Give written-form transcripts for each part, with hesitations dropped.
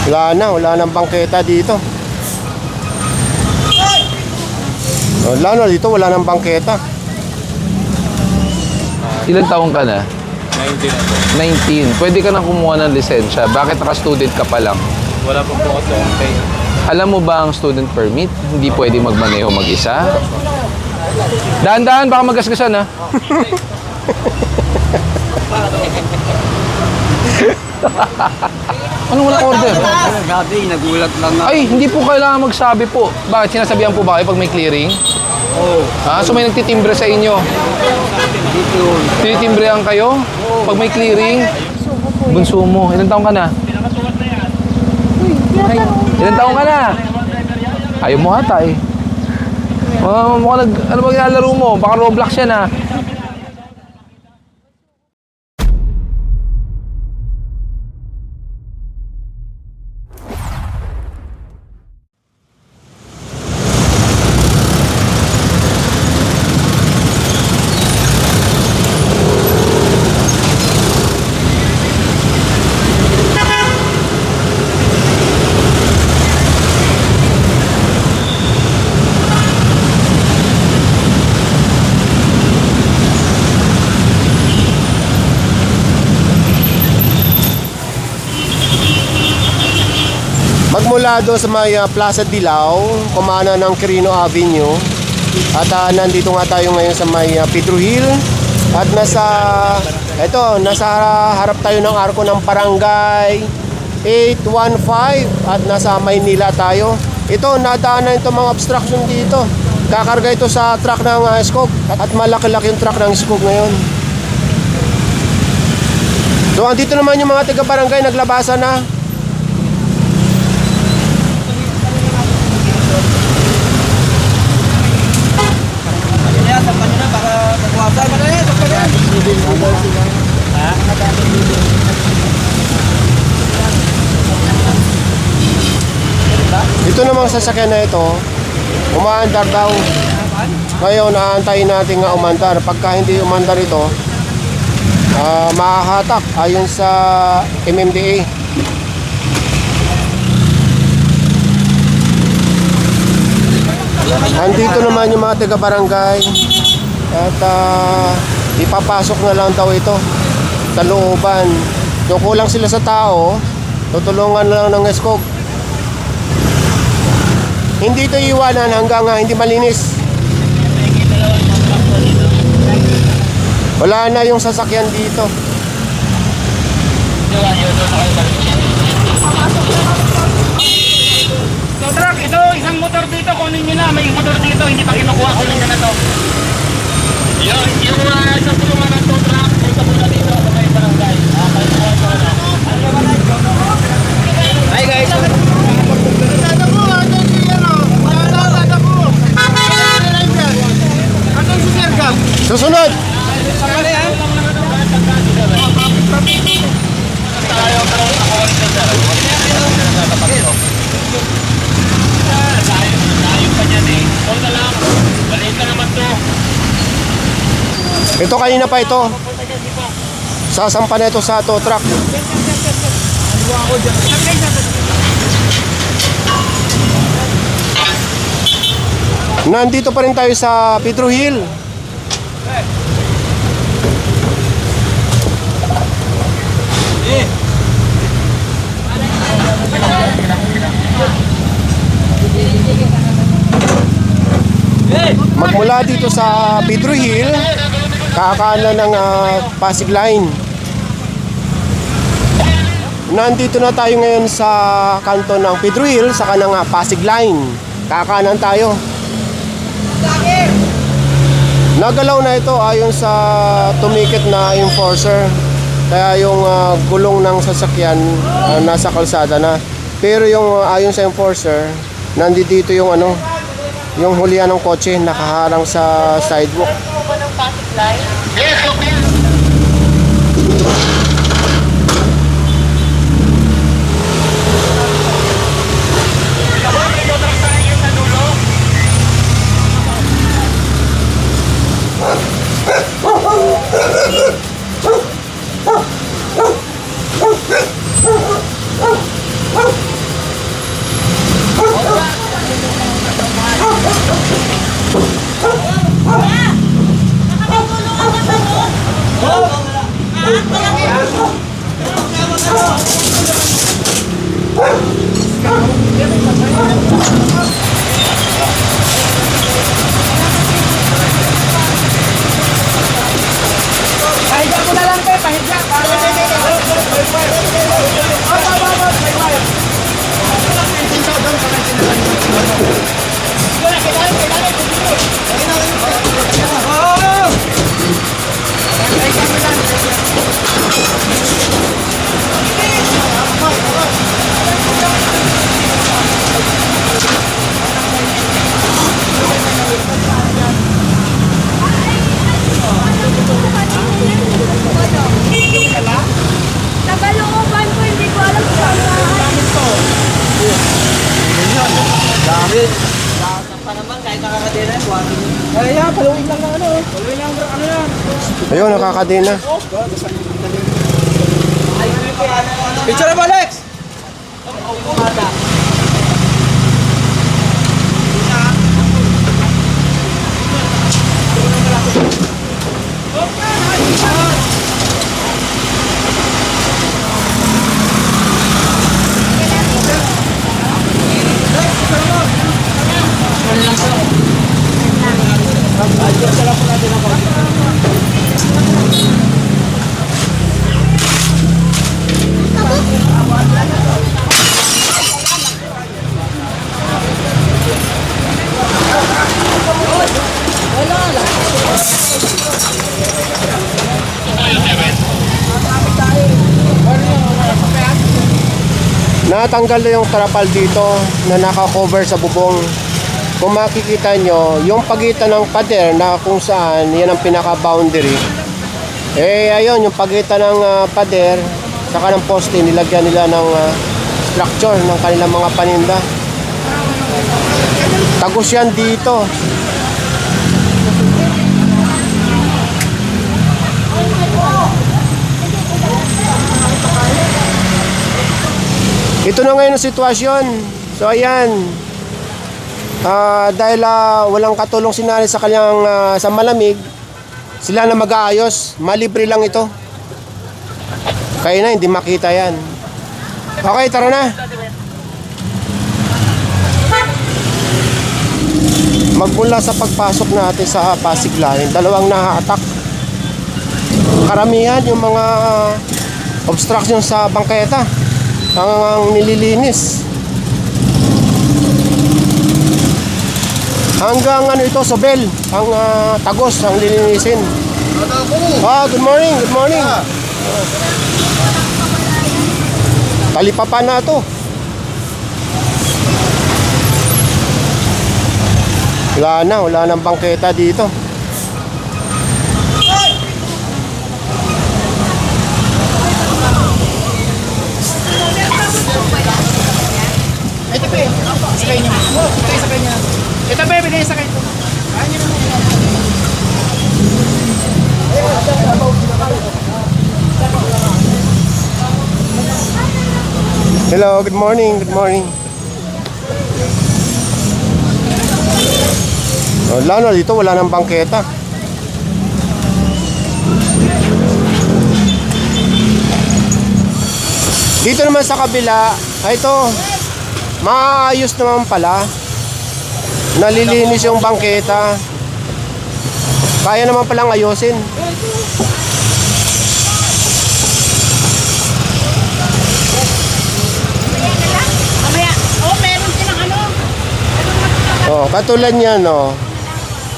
Wala nang bangketa dito. Wala na dito, wala nang bangketa. Ilan taong ka na? 19 na po. 19. Pwede ka na kumuha ng lisensya. Bakit naka-student ka pa lang? Wala po po kasi okay. Alam mo ba ang student permit? Hindi pwede magmaneho mag-isa. Dahan-dahan, baka magasgasan ha. Anong walang order? Gabi, nagulat lang na. Ay, hindi po kailangan magsabi po. Bakit? Sinasabihan po ba kayo pag may clearing? Oo. Ha? So may nagtitimbre sa inyo? Dito. Tinitimbrehan kayo? Pag may clearing? Bunso mo. Ilan taong ka na? Ilan taong ka na? Ayaw mo ata eh. Ano ba ginalaro mo? Baka Roblox yan ha. Magmula doon sa may Plaza Dilao, kumana ng Quirino Avenue. At nandito nga tayo ngayon sa may Pedro Hill. At nasa harap tayo ng arko ng Barangay 815. At nasa Maynila tayo. Ito, nadaanan ito mga obstruction dito. Kakarga ito sa truck ng Skog. At malaki-laki yung truck ng Skog ngayon. So, andito naman yung mga taga-barangay, naglabasan na. Ito namang sasakyan na ito, umaandar daw. Ngayon, aantayin natin nga umandar. Pagka hindi umandar ito, mahahatak ayon sa MMDA. Andito naman yung mga taga-barangay. At ipapasok na lang daw ito sa looban. Kung kulang sila sa tao, tutulungan lang ng Skog. Hindi ito iwanan hanggang hindi malinis. Wala na yung sasakyan dito. So truck, ito isang motor dito, kunin nyo na. May motor dito, hindi pa kinukuha, kunin nyo na to. Yung isang tulungan ng tow truck, dito muna dito sa may barangay. Hi guys! Susunod! Ito kanina pa ito. Sasampa na ito sa tow truck. Nandito pa rin tayo sa Pedro Hill. Magmula dito sa Pedro Hill, kakaanan ng Pasig Line. Nandito na tayo ngayon sa kanto ng Pedro Hill, sa kanang Pasig Line. Kakaanan tayo. Nagalaw na ito ayon sa tumikit na enforcer. Kaya yung gulong ng sasakyan nasa kalsada na. Pero yung ayon sa enforcer, nandito yung yung hulihan ng kotse nakaharang sa sidewalk. Yes, okay. Pa naman, kahit nakakadena, buhatin mo. Ay, yan, paluin lang na ano. Paluin lang, ano yan. Ayun, nakakadena. Picture mo, Alex! Natanggal na yung trapal dito na naka-cover sa bubong. Kung makikita nyo, yung pagitan ng pader na kung saan yan ang pinaka-boundary. Ayun, yung pagitan ng pader saka ng poste, nilagyan nila ng structure ng kanilang mga paninda. Tagos yan dito. Ito na ngayon ang sitwasyon. So ayan. Dahil walang katulong si nanay sa kanyang sa malamig, sila na mag-aayos. Malibre lang ito. Kaya na, hindi makita yan. Okay, tara na. Magmula sa pagpasok natin sa Pasig Line, dalawang nahatak. Karamihan yung mga obstruction sa bangketa ang nililinis. Hanggang ano ito, Sobel, ang Tagos ang lilinisin. Good morning, good morning. Talipapa na to. Wala nang bangketa dito. Ito pe, sakay niya. Sakay niya. Ito pe, bigay sakay ko. Kaya niya Hello, good morning, good morning. Lalo dito, wala nang bangketa. Dito naman sa kabila, ito, maayos naman pala. Nalilinis yung bangketa. Kaya naman palang ayusin. Katulad niyan, no.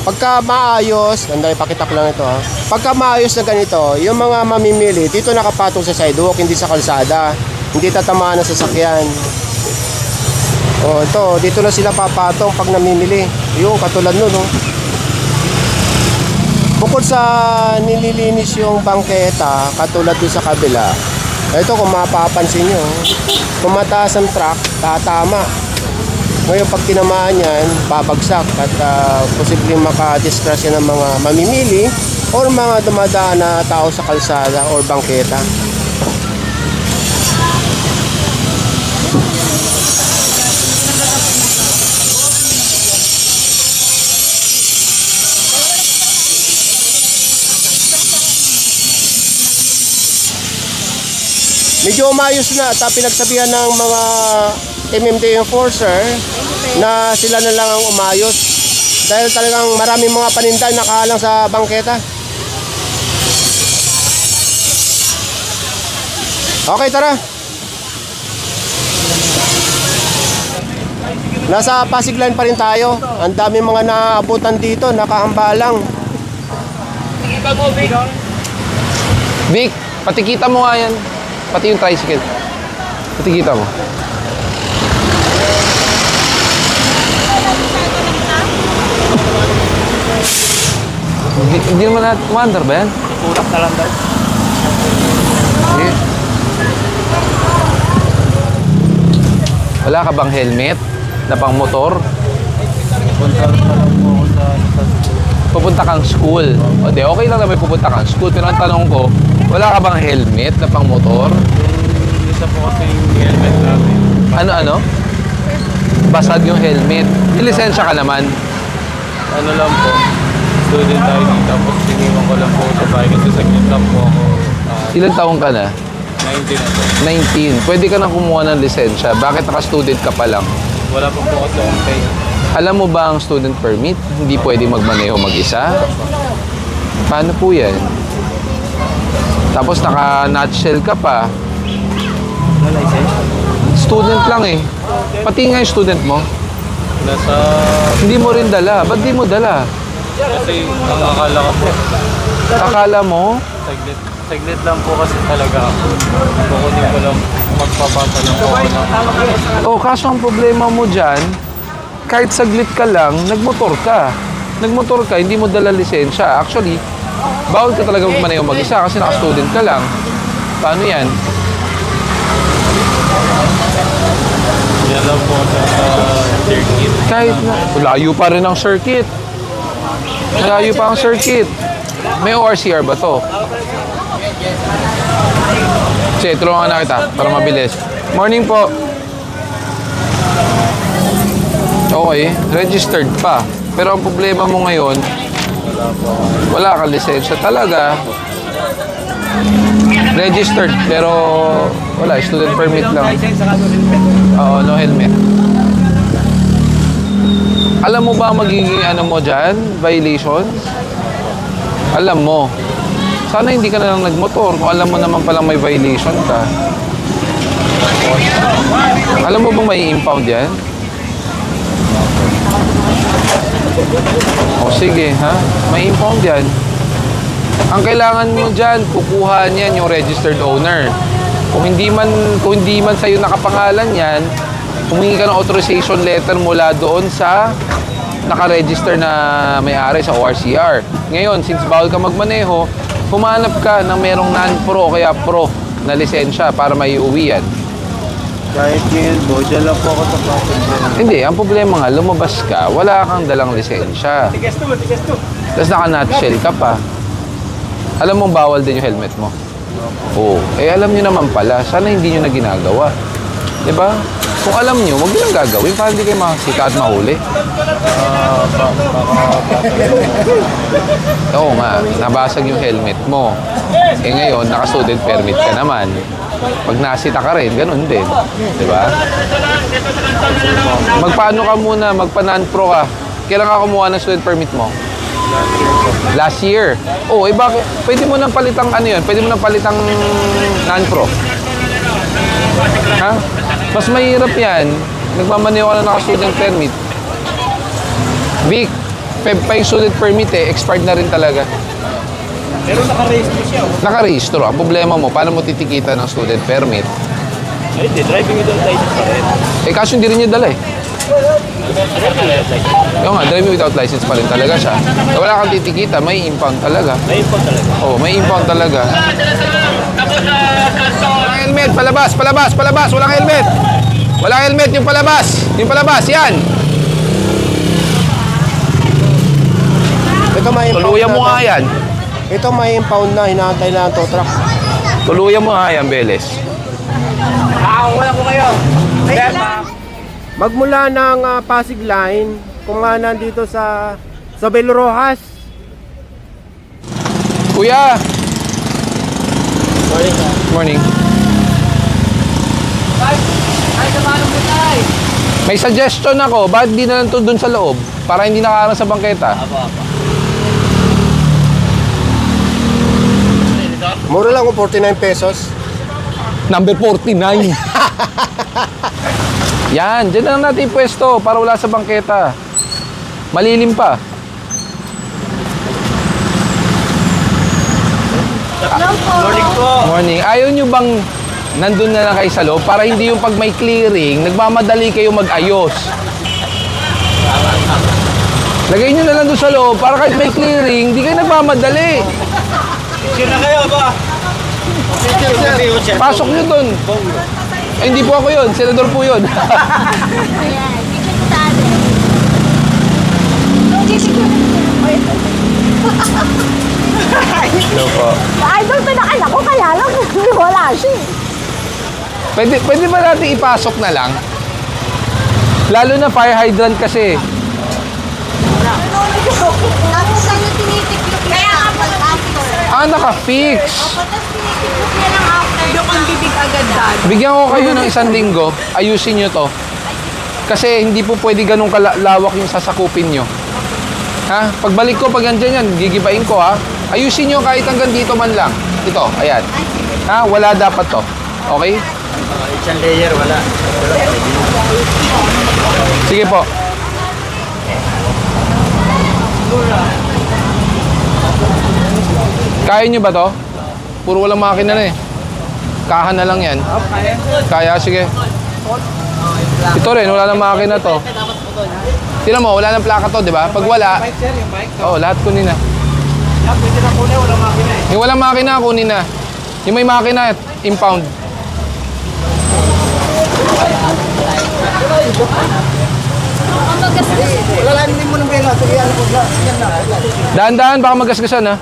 Pagka maayos, andali, pakita ko lang ito, ha. Pagka maayos na ganito, yung mga mamimili, dito nakapatong sa sidewalk, hindi sa kalsada. Hindi tatamaan ng sasakyan. Ito, dito na sila papatong pag namimili. Yung katulad nun, no. Bukod sa nililinis yung bangketa, katulad doon sa kabila, ito kung mapapansin nyo, kung mataas ang truck, tatama. Ngayon pag tinamaan yan, babagsak at posibleng makadisgrasya ng mga mamimili or mga dumadaan na tao sa kalsada or bangketa. Medyo umayos na at pinagsabihan ng mga MMD enforcer na sila na lang ang umayos dahil talagang maraming mga paninda nakahalang sa bangketa. Okay, tara. Nasa Pasig Line pa rin tayo. Ang dami mga naabutan dito, nakahambalang. Vic, patikita mo nga yan. Pati yung tricycle. Patikita mo. Hindi naman natin umandar ba yan? Kulak na lang daw. Hindi. Wala ka bang helmet na pang motor? Punta pa lang po ako sa school. Pupunta kang school. O di, okay lang na may pupunta kang school. Pero ang tanong ko, wala ka bang helmet na pang motor? Yung isa po kasi yung helmet namin. Ano? Basag yung helmet. May lisensya ka naman. Ano lang po, student ID. Tapos siniwan ko lang po sa bahay kasi saglit lang po ako. Ilang taong ka na? 19 na po. 19. Pwede ka na kumuha ng lisensya. Bakit naka-student ka pa lang? Wala pa po kasi akong pay. Alam mo ba ang student permit? Hindi pwede magmaneho mag-isa? Paano po yan? Tapos naka-nutshell ka pa. Ano license? Student lang eh. Pati nga yung student mo. Nasa... Hindi mo rin dala. Ba't di mo dala? Kasi ang akala ko po, Akala mo? saglit lang po kasi talaga ako. Kukunin ko lang, magpapasa lang po ako ng... Kaso ang problema mo dyan, kahit saglit ka lang, nagmotor ka. Nagmotor ka, hindi mo dala lisensya. Actually, bawal ka talaga magmaneho mag-isa kasi naka-student ka lang. Paano yan? Yan lang po sa circuit. Kahit na, layo pa rin ang circuit. Layo pa ang circuit. May ORCR ba to? Sige, tulungan na kita para mabilis. Morning po. Okay, registered pa. Pero ang problema mo ngayon, wala kang lisensya talaga. Registered, pero wala, student permit lang. Oo, no helmet. Alam mo ba ang magiging ano mo dyan? Violation? Alam mo. Sana hindi ka na lang nagmotor kung alam mo naman palang may violation ka. Alam mo bang may impound yan? O sige, ha? May impound yan. Ang kailangan mo dyan, kukuha niyan yung registered owner. Kung hindi man sa'yo nakapangalan yan, humingi ka ng authorization letter mula doon sa nakaregister na may-ari sa ORCR. Ngayon, since bawal ka magmaneho, humanap ka ng merong non-pro o kaya pro na lisensya para maiuwi yan. Kahit ngayon po, dyan lang po ako sa passenger. Hindi, ang problema nga, lumabas ka, wala kang dalang lisensya. Tapos naka-nutshell ka pa. Alam mong bawal din yung helmet mo? Oo. Alam nyo naman pala, sana hindi nyo na ginagawa. Diba? Kung alam nyo, huwag nyo lang gagawin para hindi kayo makasika at mahuli. Oo nga, nabasag yung helmet mo. Ngayon, naka-student permit ka naman. Pag nasita ka rin, ganun din. Diba? Magpaano ka muna, magpa-non-pro ka. Kailan ka kumuha ng student permit mo? Last year. Bakit? Pwede mo nang palitang ano yun? Pwede mo nang palitang non-pro. Ha? Mas mahirap yan. Nagmamaneho ka na naka-student permit. Vic, Feb pa yung student permit expired na rin talaga. Pero naka-register siya. Nakarehistro. Ang problema mo, paano mo titikita ng student permit? Hindi, driving without license pa rin. Kaso hindi rin niya dala Oo nga, driving without license pa rin talaga siya. Wala kang titikita, may impound talaga. May impound talaga. May impound talaga. Walang helmet, palabas. Walang helmet. Walang helmet, yung palabas, yan. Ito may impound Tuluyan mo na. nga yan. Ito may impound na, hinahantay na ng tow truck. Tuluyan mo nga yan, Beles. Wala ko kayo. Magmula ng Pasig Line, kung nga nandito sa Belo Rojas. Kuya! Morning. Ay, samahan mo tayo. May suggestion ako, bakit di na lang ito dun sa loob? Para hindi nakaharang sa bangketa. Mura lang kung 49 pesos. Number 49. Yan, dyan na lang natin pwesto para wala sa bangketa. Malilim pa. Morning po. Morning. Ayaw nyo bang nandun na lang kayo sa loob para hindi yung pag may clearing, nagmamadali kayo mag-ayos. Lagay nyo na lang doon sa loob para kahit may clearing, hindi kayo nagmamadali. Sino na kayo ba? Pasok nyo doon. Ay, hindi po ako yun. Senador po yun. Hello po. Idol pinakain ako, kaya lang wala siya. Pwede ba natin ipasok na lang? Lalo na fire hydrant kasi. Ako sa inyo tinitiklop kaya kapag after. Naka-fix. Tapos tinitiklop niya ng after. Yung ang bibig agad dad. Bigyan ko kayo ng 1 linggo, ayusin nyo to. Kasi hindi po pwede ganun kalawak yung sasakupin nyo. Ha? Pagbalik ko, pag andyan yan, gigibain ko ha. Ayusin nyo kahit hanggang dito man lang. Ito, ayan. Ha? Wala dapat to. Okay? Isang layer, wala. Sige po. Kaya nyo ba to? Puro walang makina na eh. Kahan na lang yan. Kaya, sige. Ito rin, wala nang makina to. Tingnan mo, wala nang plaka to, di ba? Pag wala, lahat kunin na. Yung walang makina, kunin na. Yung may makina, impound. Dahan-dahan, baka magasgasan ha.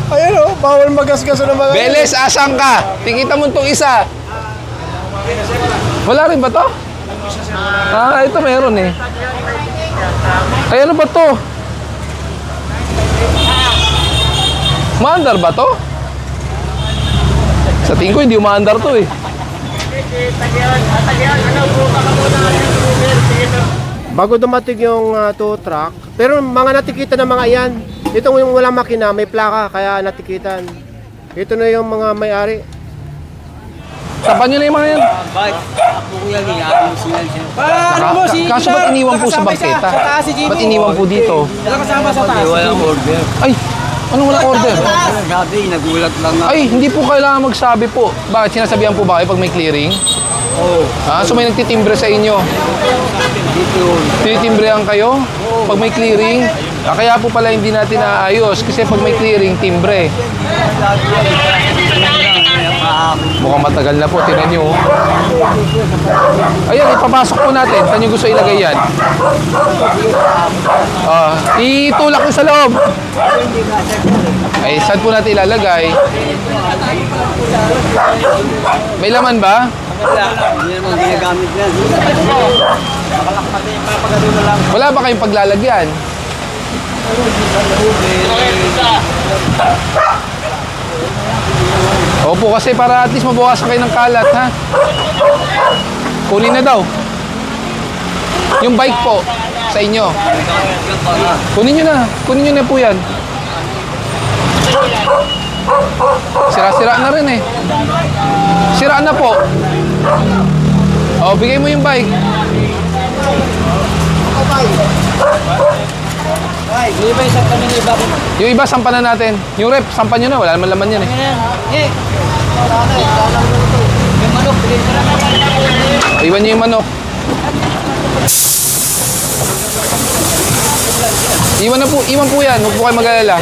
Ayan o, bawal magasgaso ng mga... Beles, asang ka? Tikita mo itong isa. Wala rin ba to? Ito meron eh. Ay, ano ba to? Maandar ba to? Sa tingin ko hindi umaandar to eh. Bago dumating yung tow truck, pero mga natikita na mga yan. Ito yung walang makina, may plaka, kaya natikitan. Ito na yung mga may-ari. Tapan nyo na yung mga yan. Kaso ba't iniwan po sa bangketa? Ba't iniwan po dito? Walang order. Ay, anong walang order? Gabi, nagulat lang nga. Ay, hindi po kailangan magsabi po. Bakit sinasabihan po ba kayo pag may clearing? Oo. So may nagtitimbre sa inyo. Dito. Tinitimbrehan kayo pag may clearing. Kaya po pala hindi natin naayos kasi pag may clearing, timbre. Mukhang matagal na po, tinan nyo. Ayan, ipapasok po natin. Saan nyo gusto ilagay yan? Itulak nyo sa loob. Ay, saan po natin ilalagay? May laman ba? Hindi naman ginagamit yan. Wala ba kayong paglalagyan? Opo, kasi para at least mabawasan kayo ng kalat, ha? Kunin na daw. Yung bike po, sa inyo. Kunin nyo na. Kunin nyo na po yan. Sira-sira na rin eh. Sira na po. Bigay mo yung bike. Yung iba, sampan na natin. Yung rep, sampan nyo na. Wala naman laman yan eh. Iwan nyo yung manok. Iwan po yan. Huwag po kayo mag-alala.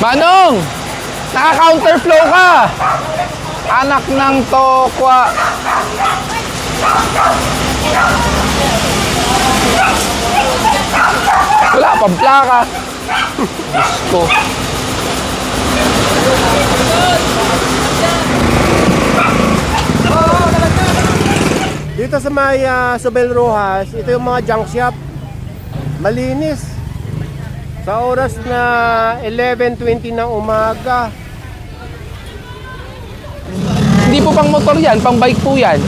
Manong! Naka-counterflow ka! Anak ng tokwa. Wala pang plaka. Gusto. Dito sa may Sobel Rojas, ito yung mga junk shop. Malinis. Sa oras na 11:20 ng umaga. Hindi po pang motor yan, pang bike po yan.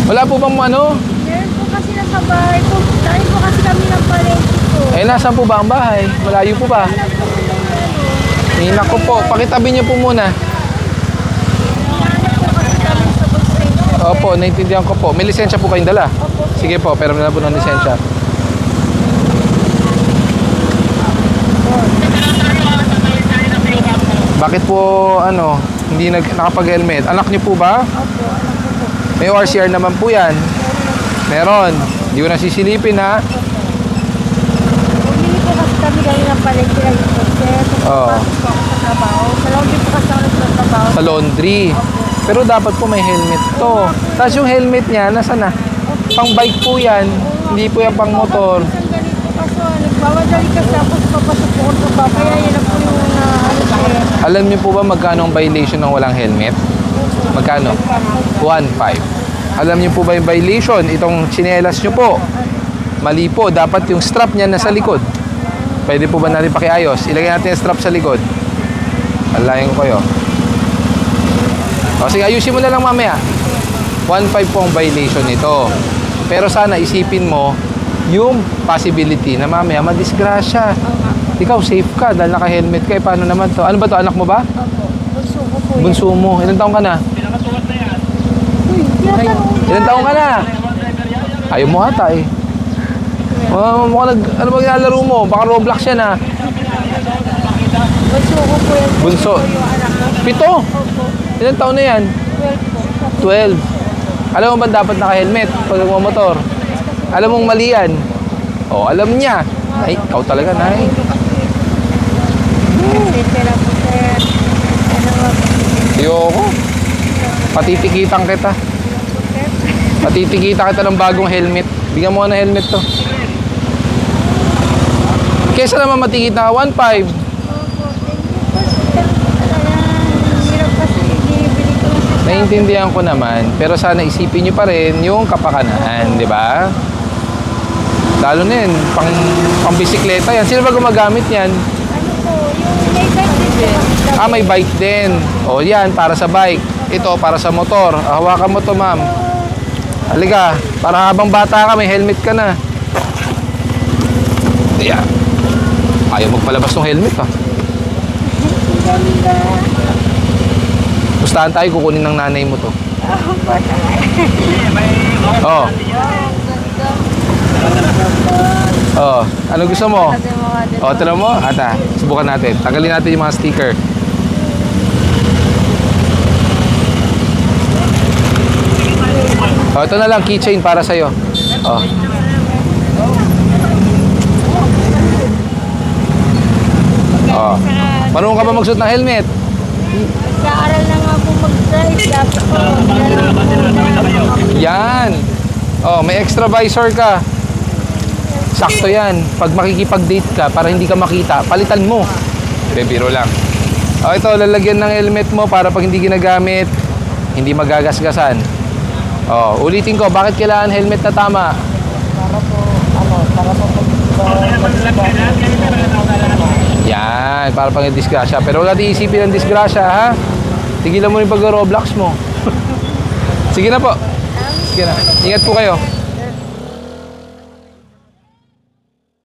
Wala po bang ano? Meron po kasi nasa bahay po. Dahil po kasi kami ng palengke po. Nasaan po ba ang bahay? Malayo po ba? Naku po, pakitabi niyo po muna. Hanap po kasi kami sa bus station. Opo, naintindihan ko po. May lisensya po kayong dala? Sige po, pero na po ng lisensya. Bakit po, hindi nakapag-helmet? Anak niyo po ba? Opo, alam ko po. May ORCR naman po yan. Meron. Hindi ko na sisilipin, ha? Bumili po kasi kami galing ng palengke lang ito, sir. Oo. Tapos po ako sa trabaho. Sa laundry po kasi ako nagtatrabaho. Sa laundry. Pero dapat po may helmet to. Tapos yung helmet niya, nasa na? Pang bike po yan. Hindi po yan pang motor. Isang ganito kaso, nagmamadali kasi ako sa papasok po ko sa trabaho. Kaya yun na po yung ano sir. Alam niyo po ba magkano ang violation ng walang helmet? Magkano? 1.5. Alam niyo po ba yung violation? Itong tsinelas niyo po. Mali po. Dapat yung strap niya nasa likod. Pwede po ba natin pakiayos? Ilagay natin yung strap sa likod. Alayin ko kayo. O sige, ayusin mo na lang mamaya. 1.5 po ang violation nito. Pero sana isipin mo yung possibility na mamaya madisgrasya. Ikaw safe ka dahil naka-helmet ka. Paano naman to? Ano ba to? Anak mo ba? Opo, bunso ko po yan. Bunso mo. Ilang taong ka na? Uy, tinatanong Ilang taong ka na? Ayaw mo ata eh. Ano ba ginalaro mo? Baka Roblox yan ah. bunso ko po yan. Bunso. Ito yung anak ko. 7? Opo, Ilang taon na yan? 12 po. 12. Alam mo ba dapat naka-helmet pag nagmamotor? Alam mong mali yan. O, alam niya. Ay, ikaw talaga, nay. Kasi lang po sir. Ano nga po? Ayoko. Patitikitan kita. Patitikita kita ng bagong helmet. Bigyan mo nga ng helmet to. Kesa naman matikita ka, 1.5. Opo, thank you po sir. Hirap kasi binibili ko lang sa Naiintindihan ko naman, pero sana isipin nyo pa rin yung kapakanan, di ba? Lalo na yun, pang bisikleta yan. Sino ba gumagamit yan? ano po, yung may bike din po. Ah, may bike din. O yan, para sa bike. Ito, para sa motor. Ah, hawakan mo to, ma'am. Halika, para habang bata ka, may helmet ka na. Ayan. Ayaw magpalabas ng helmet, ha? Ang ganda. Pustahan tayo, kukunin ng nanay mo to. Oh. Oh, ano gusto mo? Oh, tira mo? Ata, subukan natin. Tanggalin natin yung mga sticker. Oh, ito na lang, keychain para sa'yo. Oh. Oh. Marunong ka ba magsuot ng helmet? Nag-aaral na nga po mag-drive. Dapat po, Yan. Oh, may extra visor ka. Sakto yan. Pag makikipag-date ka, para hindi ka makita, palitan mo. Biro lang. Oh, ito, lalagyan ng helmet mo para pag hindi ginagamit, hindi magagasgasan. Oh, ulitin ko, bakit kailangan helmet na tama? Yan, para pang disgrasya. Pero wala natin isipin ang disgrasya, ha? Tigilan mo yung pag-Roblox mo. Sige na po. Sige na. Ingat po kayo.